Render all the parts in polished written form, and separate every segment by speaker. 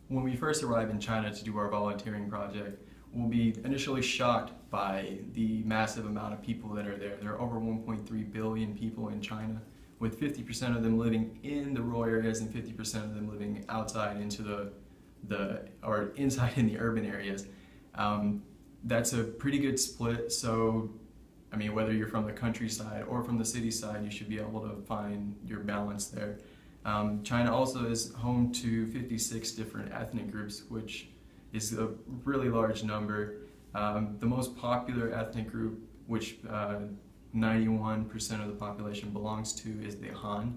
Speaker 1: when we first arrive in China to do our volunteering project, we'll be initially shocked by the massive amount of people that are there. There are over 1.3 billion people in China, with 50% of them living in the rural areas and 50% of them living outside into or inside in the urban areas. That's a pretty good split. So, I mean, whether you're from the countryside or from the city side, you should be able to find your balance there. China also is home to 56 different ethnic groups, which is a really large number. The most popular ethnic group, which 91% of the population belongs to, is the Han.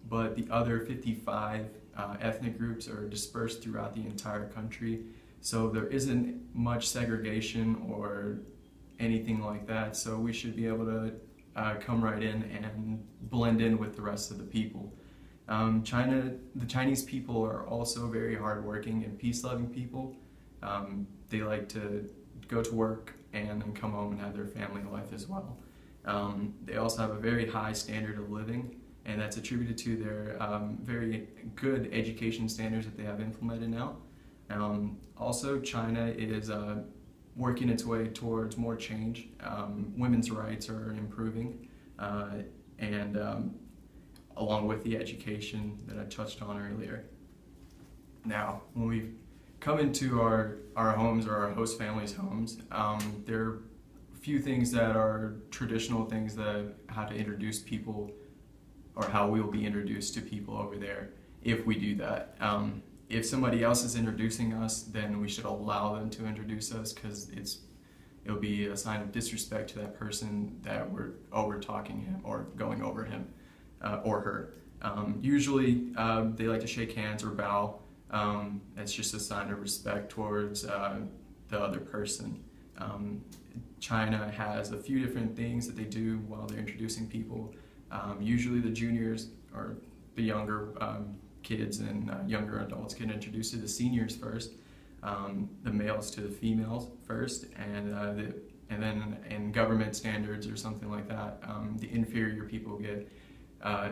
Speaker 1: But the other 55 ethnic groups are dispersed throughout the entire country. So there isn't much segregation or anything like that. So we should be able to come right in and blend in with the rest of the people. The Chinese people are also very hardworking and peace-loving people. They like to go to work and then come home and have their family life as well. They also have a very high standard of living, and that's attributed to their very good education standards that they have implemented now. Also, China is working its way towards more change. Women's rights are improving, and along with the education that I touched on earlier. Now, when we come into our homes or our host family's homes, there are a few things that are traditional things that how to introduce people, or how we'll be introduced to people over there if we do that. If somebody else is introducing us, then we should allow them to introduce us, because it'll be a sign of disrespect to that person that we're over talking him or going over him or her. Usually they like to shake hands or bow. It's just a sign of respect towards the other person. China has a few different things that they do while they're introducing people. Usually the juniors or the younger kids and younger adults get introduced to the seniors first, the males to the females first, and then in government standards or something like that, the inferior people get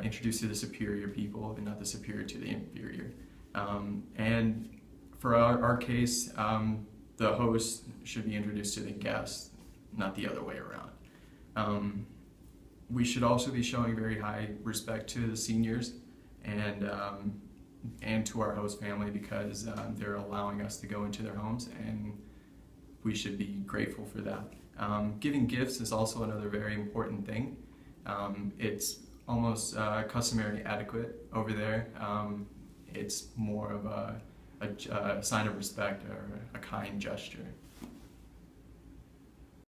Speaker 1: introduced to the superior people, and not the superior to the inferior. And for our case, the host should be introduced to the guest, not the other way around. We should also be showing very high respect to the seniors and to our host family, because they're allowing us to go into their homes, and we should be grateful for that. Giving gifts is also another very important thing. It's almost customary etiquette over there. It's more of a sign of respect or a kind gesture.